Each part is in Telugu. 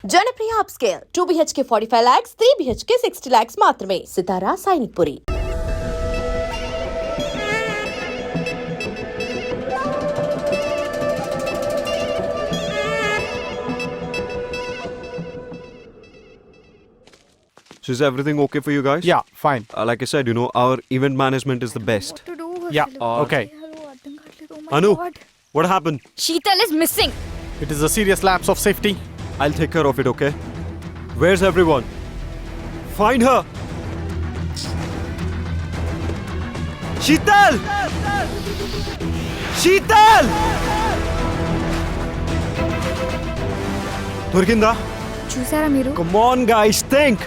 Janapriya upscale 2 BHK 45 lakhs, 3 BHK 60 lakhs మాత్రమే. సితారా Sainikpuri. So is everything okay for you guys? Yeah, fine. Like I said, our event management is the best. Yeah, okay. Anu, what happened? Sheetal is missing. It is a serious lapse of safety. I'll take care of it, okay? Where's everyone? Find her! Sheetal! Sheetal! Durginda? చూసారా మీరు? Come on guys, think!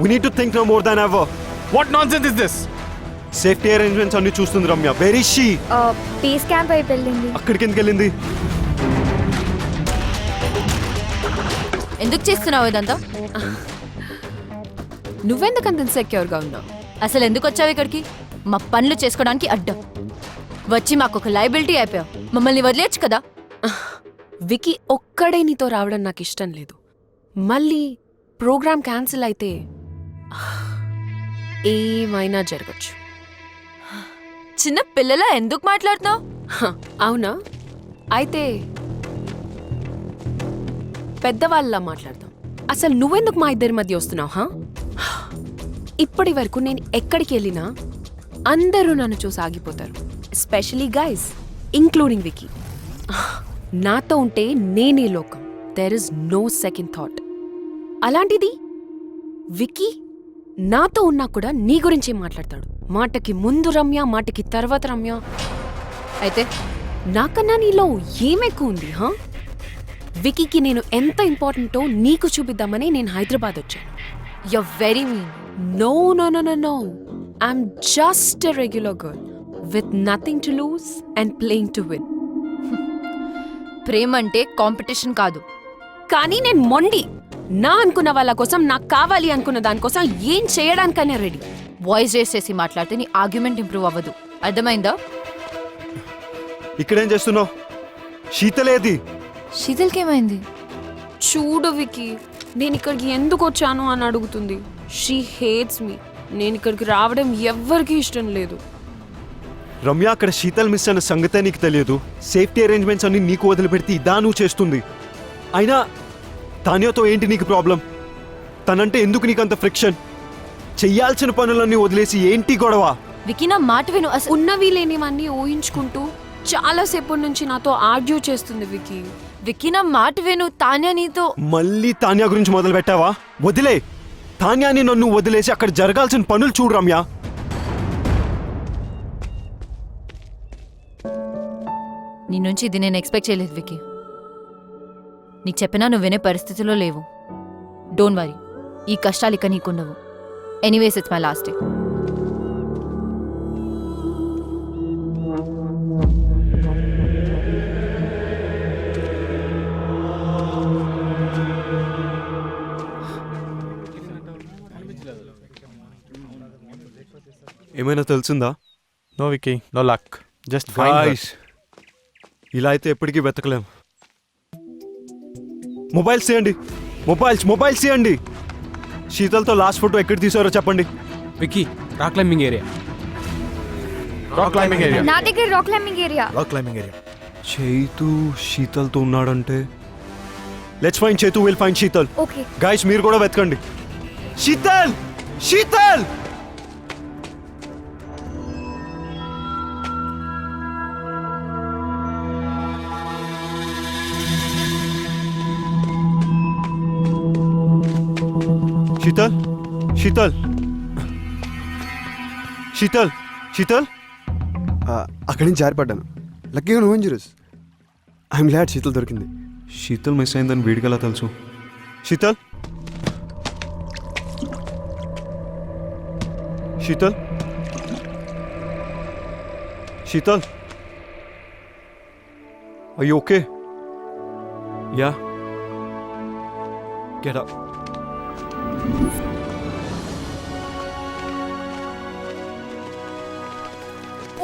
We need to think now more than ever. What nonsense is this? Safety arrangements అన్ని చూస్తుంది Ramya. Where is she? Base camp అయిపోయి వెళ్ళింది. అక్కడికి ఎందుకు వెళ్ళింది? ఎందుకు చేస్తున్నావు ఇదంతా? నువ్వెందుకంత ఇన్సెక్యూర్గా ఉన్నావు? అసలు ఎందుకు వచ్చావు ఇక్కడికి? మా పనులు చేసుకోవడానికి అడ్డం వచ్చి మాకు ఒక లయబిలిటీ అయిపోయావు. మమ్మల్ని వదిలేయచ్చు కదా. వికీ ఒక్కడే నీతో రావడం నాకు ఇష్టం లేదు. మళ్ళీ ప్రోగ్రామ్ క్యాన్సిల్ అయితే ఏమైనా జరగచ్చు. చిన్న పిల్లలా ఎందుకు మాట్లాడుతున్నావు? అవునా? అయితే పెద్దవాళ్ళలా మాట్లాడతాం. అసలు నువ్వెందుకు మా ఇద్దరి మధ్య వస్తున్నావు? ఇప్పటి వరకు నేను ఎక్కడికి వెళ్ళినా అందరూ నన్ను చూసి ఆగిపోతారు, ఎస్పెషలీ గైస్, ఇంక్లూడింగ్ వికీ. నాతో ఉంటే నేనే లోకం. There is no second thought. అలాంటిది వికీ నాతో ఉన్నా కూడా నీ గురించే మాట్లాడతాడు. మాటకి ముందు రమ్య, మాటకి తర్వాత రమ్య. అయితే నాకన్నా నీలో ఏమెక్కువ ఉంది? వికీకి నేను ఎంత ఇంపార్టెంటో నీకు చూపిద్దామని నేను హైదరాబాద్ వచ్చాను. You very mean. No no no no no, I'm just a regular girl with nothing to lose and playing to win. ప్రేమ అంటే కాంపిటీషన్ కాదు. కానీ నేను మొండి. నా అనుకున్న వాళ్ళ కోసం, నాకు కావాలి అనుకున్న దానికోసం ఏం చేయడానికైనా రెడీ. వాయిస్ రేస్ చేసి మాట్లాడితే నీ ఆర్గ్యుమెంట్ ఇంప్రూవ్ అవ్వదు. అర్థమైందా? ఇక్కడేం చేస్తున్నావు? శీతలేది? శీతల్కి ఏమైంది? చూడు వికీ, నేను ఇక్కడికి ఎందుకు వచ్చాను అని అడుగుతుంది. She hates me. నేను ఇక్కడికి రావడం ఎవ్వరికీ ఇష్టం లేదు. రమ్య, అక్కడ శీతల్ మిస్ అన్న సంగతే నీకు తెలియదు. సేఫ్టీ అరేంజ్మెంట్స్ అన్ని నీకు వదిలిపెడితే ఇదా నువ్వు చేస్తుంది. అయినా తాన్యాతో ఏంటి నీకు ప్రాబ్లం? తనంటే ఎందుకు నీకంత ఫ్రిక్షన్? చెయ్యాల్సిన పనులన్నీ వదిలేసి ఏంటి గొడవ? వికీ, నా మాట విను. ఉన్నవి లేనివన్నీ ఊహించుకుంటూ చాలాసేపటి నుంచి నాతో ఆర్గ్యూ చేస్తుంది వికీ. వికీ, నా మాట విను. తాన్యా నీతో. మళ్ళీ తాన్యా గురించి మొదలు పెట్టావా? వదిలే. తాన్యాని నన్ను వదిలేసి అక్కడ జరగాల్సిన పనులు చూడు రమ్య. నీ నుంచి ఇది నేను ఎక్స్పెక్ట్ చేయలేదు వికీ. నీకు చెప్పినా నువ్వు వినే పరిస్థితిలో లేవు. డోంట్ వరీ, ఈ కష్టాలు ఇక నీకుండవు. Anyways, it's my last day. ఏమైనా తెలిసిందా? No, Vicky. No luck. Just find her. Guys, ఇలా అయితే ఎప్పటికీ వెతకలేం. మొబైల్స్ చేయండి. మొబైల్స్ చేయండి. శీతల్తో లాస్ట్ ఫోటో ఎక్కడ తీసారో చెప్పండి. Vicky, rock climbing area. Rock climbing area. నా దగ్గర రాక్ క్లైంబింగ్ ఏరియా. చైతు శీతల్తో ఉన్నాడంటే let's find Chaitu, will find Sheetal. Okay. Guys, మీరు కూడా వెతకండి. శీతల్! శీతల్! శీతల్! శీతల్! శీతల్! శీతల్! అక్కడి నుంచి జారిపడ్డాను. లక్కీగా నువ్వు ఇంజూరియస్. ఐఎమ్ గ్లాడ్ శీతల్ దొరికింది. శీతల్ మిస్ అయిందని వీడికలా తెలుసు? Sheetal! Sheetal! Sheetal! Are you okay? Yeah? Get up.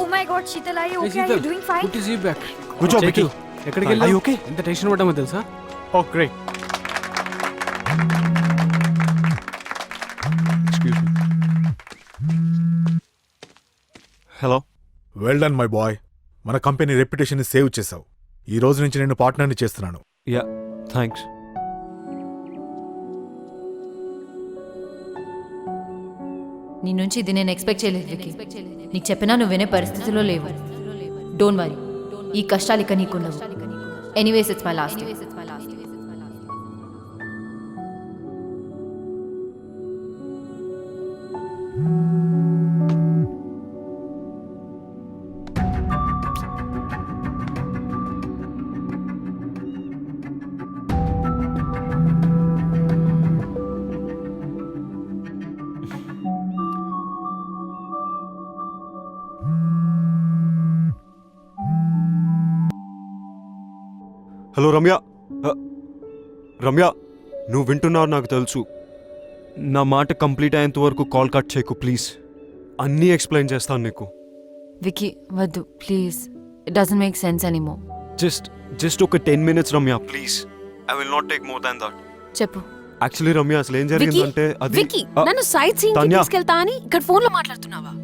Oh my God, Sheetal, are you okay? Are you doing fine? Good to see you back. Good job, Vicky. ఎక్కడికి Are you వెళ్ళావు? okay? ఎంత టెన్షన్ పడ్డామో తెలుసా? Oh, great. Excuse me. Hello. Well done my boy. మన కంపెనీ రెప్యుటేషన్ సేవ్ చేశావు. ఈ రోజు నుంచి నేను పార్ట్నర్ని చేస్తున్నాను. Yeah, thanks. నీ నుంచి ఇది నేను ఎక్స్పెక్ట్ చేయలేదు వికీ. నీకు చెప్పినా నువ్వు వినే పరిస్థితిలో లేవు. డోంట్ వరీ, ఈ కష్టాలు ఇక నీకున్నవు. Anyways it's my last. Hello Ramya. Ramya, నువ్వు వింటున్నావు నాకు తెలుసు. నా మాట కంప్లీట్ అయ్యేంత వరకు కాల్ కట్ చేయకు ప్లీజ్. అన్నీ ఎక్స్ప్లెయిన్ చేస్తాను నీకు. వికీ వద్దు please, it doesn't make sense anymore. Just ఒక 10 minutes Ramya please. I will not take more than that. చెప్పు. యాక్చువల్లీ రమ్య అసలు ఏం జరిగిందంటే అది వికీ, నన్ను సైట్ సీయింగ్ కి తాన్యా. తీసుకెళ్తా అని ఇక్కడ ఫోన్ లో మాట్లాడుతున్నావా?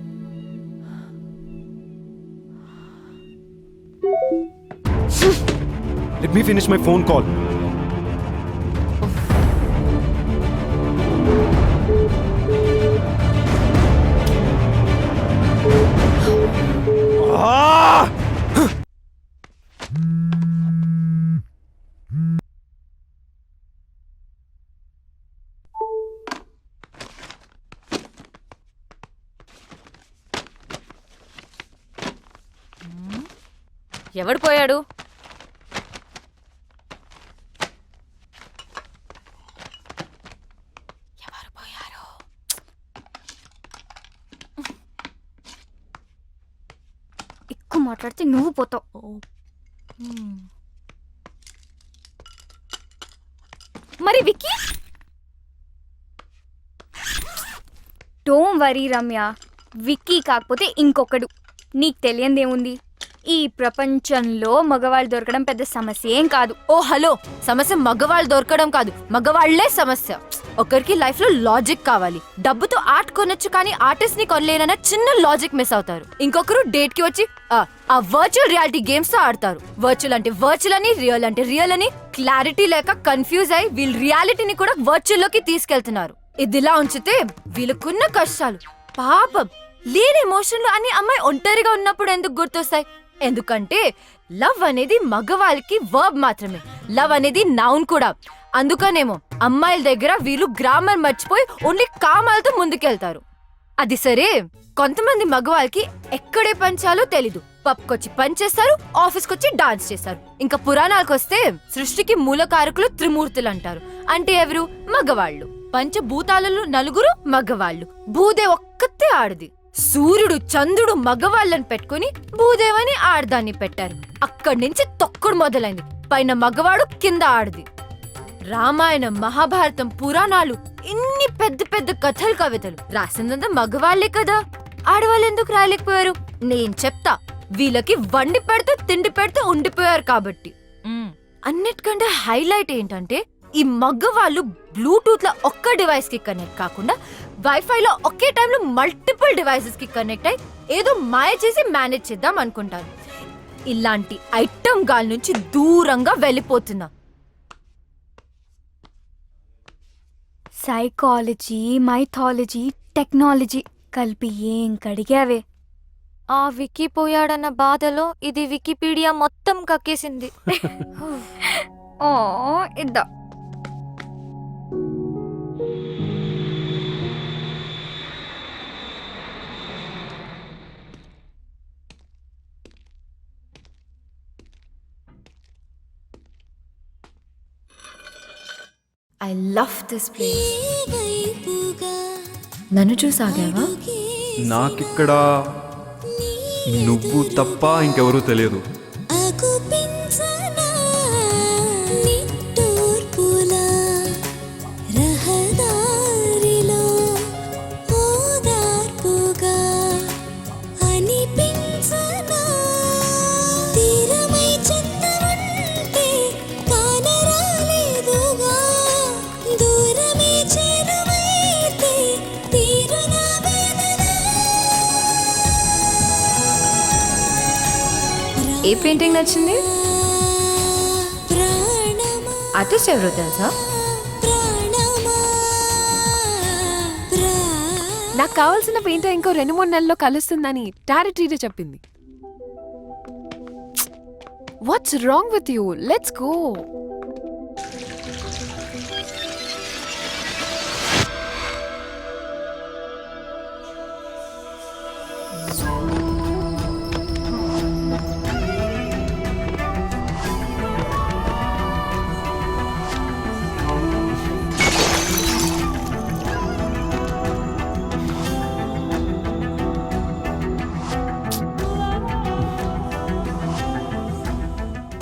Let me finish my phone call. ఎవడు పోయాడు? ఎక్కువ మాట్లాడితే నువ్వు పోతావు. మరి విక్కీ? డోంట్ వరీ రమ్య, విక్కీ కాకపోతే ఇంకొకడు. నీకు తెలియందేముంది? ఈ ప్రపంచంలో మగవాళ్ళు దొరకడం పెద్ద సమస్య ఏం కాదు. ఓ హలో, సమస్య మగవాళ్ళు దొరకడం కాదు, మగవాళ్లే సమస్య. ఒకరికి లైఫ్ లో లాజిక్ కావాలి. డబ్బుతో ఆర్ట్ కొనొచ్చు కానీ ఆర్టిస్ట్ ని కొనలేనన్న చిన్న లాజిక్ మిస్ అవుతారు. ఇంకొకరు డేట్ కి వచ్చి ఆ వర్చువల్ రియాలిటీ గేమ్స్ తో ఆడతారు. వర్చువల్ అంటే వర్చువల్ అని, రియల్ అంటే రియల్ అని క్లారిటీ లేక కన్ఫ్యూజ్ అయి వీళ్ళు రియాలిటీని కూడా వర్చువల్ లోకి తీసుకెళ్తున్నారు. ఇదిలా ఉంచితే వీళ్ళకున్న కష్టాలు పాపం లేని ఎమోషన్లు అన్ని అమ్మాయి ఒంటరిగా ఉన్నప్పుడు ఎందుకు గుర్తొస్తాయి? ఎందుకంటే లవ్ అనేది మగవాళ్ళకి వర్బ్ మాత్రమే, లవ్ అనేది నౌన్ కూడా. అందుకనేమో అమ్మాయిల దగ్గర వీళ్ళు గ్రామర్ మర్చిపోయి ఓన్లీ కామాలతో ముందుకెళ్తారు. అది సరే, కొంతమంది మగవాళ్ళకి ఎక్కడే పంచాలో తెలీదు. పబ్కొచ్చి పనిచేస్తారు, ఆఫీస్కొచ్చి డాన్స్ చేస్తారు. ఇంకా పురాణాలకొస్తే సృష్టికి మూలకారకులు త్రిమూర్తులు అంటారు. అంటే ఎవరు? మగవాళ్ళు. పంచభూతాలలో నలుగురు మగవాళ్ళు, భూదే ఒక్కతే ఆడది. సూర్యుడు చంద్రుడు మగవాళ్ళని పెట్టుకుని భూదేవని ఆడదాన్ని పెట్టారు. అక్కడి నుంచి తొక్కుడు మొదలైంది. పైన మగవాడు, కింద ఆడది. రామాయణం, మహాభారతం, పురాణాలు, ఇన్ని పెద్ద పెద్ద కథలు, కవితలు రాసిందంతా మగవాళ్లే కదా. ఆడవాళ్ళు ఎందుకు రాయలేకపోయారు? నేను చెప్తా. వీళ్ళకి వండి పెడితే తిండి పెడితే ఉండిపోయారు కాబట్టి. అన్నిటికంటే హైలైట్ ఏంటంటే ఈ మగవాళ్ళు బ్లూటూత్ లో ఒక్క డివైస్ కి కనెక్ట్ కాకుండా వైఫై లో ఒకే టైంలో మల్టిపుల్ డివైసెస్ కి కనెక్ట్ అయి ఏదో మాయ చేసి మేనేజ్ చేద్దాం అనుకుంటారు. ఇలాంటి ఐటమ్ గాల్ నుంచి దూరంగా వెళ్ళిపోతున్నా. సైకాలజీ, మైథాలజీ, టెక్నాలజీ కలిపి ఏం కడిగావే. ఆ వికీ పోయాడన్న బాధలో ఇది వికీపీడియా మొత్తం కక్కేసింది. ఓ ఇద్దా. I love this place. నన్ను చూసాగావా? నాకిక్కడ నువ్వు తప్ప ఇంకెవరూ తెలియదు. దూర ఏ పెయింటింగ్ నచ్చింది? ఆర్టిస్ట్ ఎవరో తెలుసా? నాకు కావాల్సిన పెయింటర్ ఇంకో 2-3 నెలల్లో కలుస్తుందని టారెట్ రీడర్ చెప్పింది. What's wrong with you? Let's go.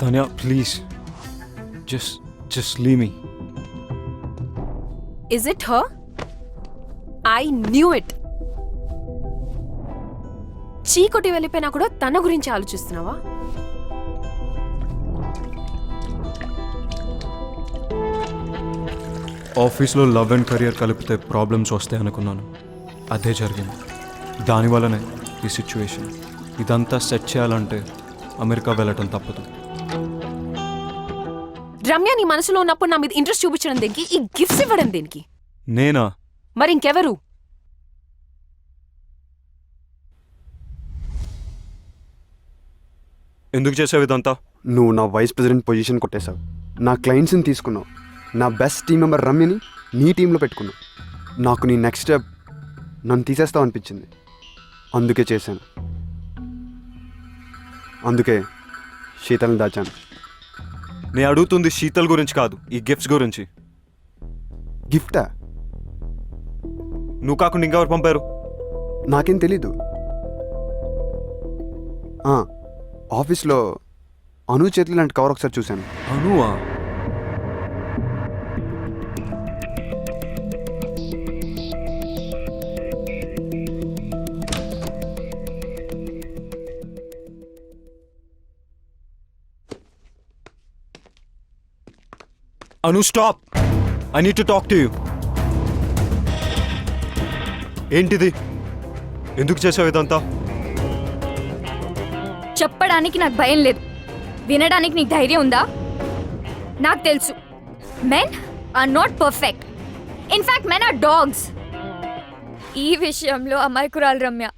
Tanya, please. Just leave me. Is it her? I knew it. చీకొట్టి వెళ్ళిపోయినా కూడా తన గురించి ఆలోచిస్తున్నావా? ఆఫీస్లో లవ్ అండ్ కెరియర్ కలిపితే ప్రాబ్లమ్స్ వస్తాయి అనుకున్నాను. అదే జరిగింది. దానివల్లనే ఈ సిచ్యువేషన్. ఇదంతా సెట్ చేయాలంటే అమెరికా వెళ్ళటం తప్పదు. రమ్య నీ మనసులో ఉన్నప్పుడు నా మీద ఇంట్రెస్ట్ చూపించడం దేనికి? ఈ గిఫ్ట్స్ ఇవ్వడం దేనికి? నేనా? మరి ఇంకెవరు? ఎందుకు చేసావు ఇదంతా? నువ్వు నా వైస్ ప్రెసిడెంట్ పొజిషన్ కొట్టేశావు, నా క్లయింట్స్ని తీసుకున్నావు, నా బెస్ట్ టీం మెంబర్ రమ్యని నీ టీంలో పెట్టుకున్నావు. నాకు నీ నెక్స్ట్ స్టెప్ నన్ను తీసేస్తావు అనిపించింది, అందుకే చేశాను. అందుకే శీతల్ని దాచాను. నేను అడుగుతుంది శీతల్ గురించి కాదు, ఈ గిఫ్ట్స్ గురించి. గిఫ్టా? నువ్వు కాకుండా ఇంకెవరు పంపారు? నాకేం తెలీదు. ఆఫీస్లో అను చేతులు లాంటి కవర్ ఒకసారి చూశాను. అనువా? Anu, stop! I need to talk to you. ఏంటిది? ఎందుకు చేసావు ఇదంతా? చెప్పడానికి నాకు భయం లేదు, వినడానికి నీకు ధైర్యం ఉందా? నాకు తెలుసు, men are not perfect. In fact men are dogs. ఈ విషయంలో అమాయకురాలు Ramya.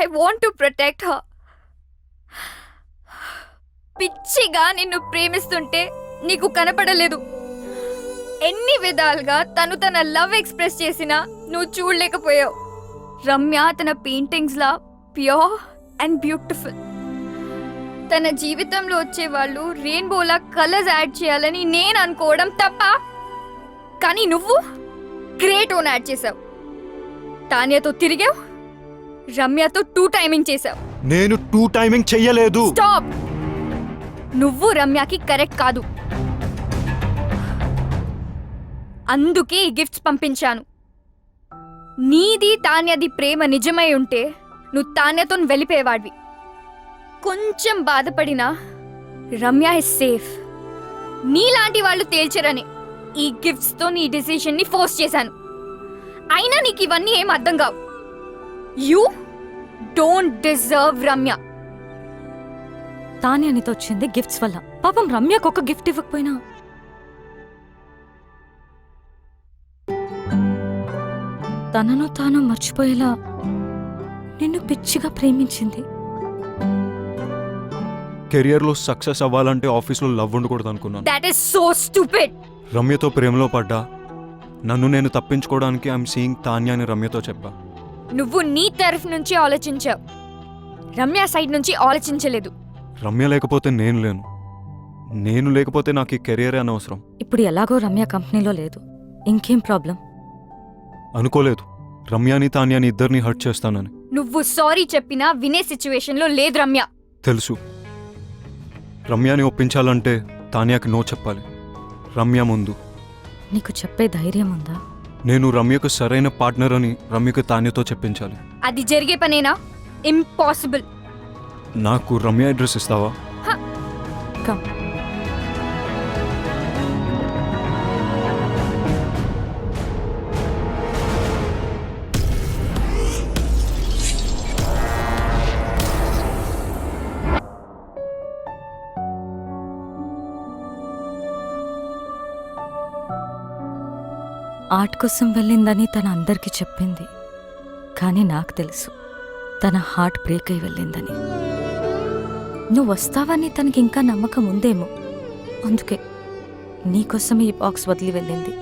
I want to protect her. పిచ్చిగా నిన్ను ప్రేమిస్తుంటే నీకు కనపడలేదు. ఎన్ని విధాలుగా తను తన లవ్ ఎక్స్ప్రెస్ చేసినా నువ్వు చూడలేకపోయావు. రమ్య తన paintings law pure and beautiful. తన జీవితంలో వచ్చే వాళ్ళు రెయిన్బోలా కలర్స్ యాడ్ చేయాలని నేను అనుకోవడం తప్ప, కానీ నువ్వు గ్రేట్ ఓన్ యాడ్ చేసావు. తాన్యతో తిరిగావు, రమ్యతో 2 టైమింగ్ చేసావు. నేను 2 టైమింగ్ చెయ్యలేదు. స్టాప్! నువ్వు రమ్యకి కరెక్ట్ కాదు, అందుకే ఈ గిఫ్ట్స్ పంపించాను. నీది తాన్యది ప్రేమ నిజమై ఉంటే నువ్వు తాన్యతో వెళ్ళిపోయేవాడివి. కొంచెం బాధపడినా రమ్య ఇస్ సేఫ్. నీలాంటి వాళ్ళు తేల్చరని ఈ గిఫ్ట్స్తో నీ డిసిషన్ని ఫోర్స్ చేశాను. అయినా నీకు ఇవన్నీ ఏం అర్థం కావు. You don't deserve Ramya. తానే అనితో వచ్చింది గిఫ్ట్స్ వల్ల. పాపం రమ్యకు ఒక గిఫ్ట్ ఇవ్వకపోయినా తనను తాను మర్చిపోయేలా నిన్ను పిచ్చిగా ప్రేమించింది. కెరియర్లో సక్సెస్ అవ్వాలంటే ఆఫీస్లో లవ్ ఉండకూడదు అనుకున్నాను. That is so stupid. రమ్యతో ప్రేమలో పడ్డా. నన్ను నేను తప్పించుకోవడానికి ఐఎమ్ సీయింగ్ తాన్య అని రమ్యతో చెప్పా. నువ్వు నీ తరఫు నుంచి ఆలోచించావు, రమ్య సైడ్ నుంచి ఆలోచించలేదు. రమ్య లేకపోతే నేను లేను, నేను లేకపోతే నాకు ఈ కెరియరే అనవసరం. ఇప్పుడు ఎలాగో రమ్య కంపెనీలో లేదు, ఇంకేం ప్రాబ్లం? అనుకోలేదు రమ్యాని తాన్యాని ఇద్దరిని హర్ట్ చేస్తానని. నువ్వు సారీ చెప్పినా వినే సిచ్యువేషన్లో లేదు రమ్య. తెలుసు. రమ్యాని ఒప్పించాలంటే తాన్యాకి నో చెప్పాలి. రమ్య ముందు. నీకు చెప్పే ధైర్యం ఉందా? నేను రమ్యకు సరైన పార్ట్నర్ అని రమ్యకు తాన్యతో చెప్పించాలి. అది జరిగే పనేనా? ఇంపాసిబుల్. నాకు రమ్య అడ్రస్ ఇస్తావా? కమ్. ఆర్ట్ కోసం వెళ్ళిందని తన అందరికీ చెప్పింది. కానీ నాకు తెలుసు తన హార్ట్ బ్రేక్ అయి వెళ్ళిందని. నువ్వు వస్తావని తనకి ఇంకా నమ్మకం ఉందేమో, అందుకే నీకోసమే ఈ బాక్స్ వదిలి వెళ్ళింది.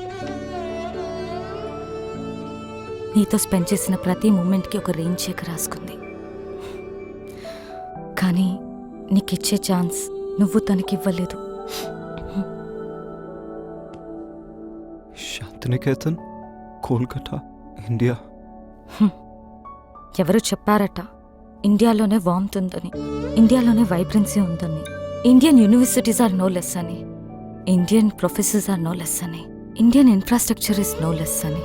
నీతో స్పెండ్ చేసిన ప్రతి మూమెంట్కి ఒక రెయిన్ చెక్ రాసుకుంది. కానీ నీకిచ్చే ఛాన్స్ నువ్వు తనకివ్వలేదు. శాంతినికేతన్, కోల్కతా, ఇండియా. ఎవరు చెప్పారట ఇండియాలోనే వార్మ్త్ ఉందని, ఇండియాలోనే వైబ్రెన్సీ ఉందని, Indian universities are no less అని, Indian professors are no less అని, Indian infrastructure is no less అని.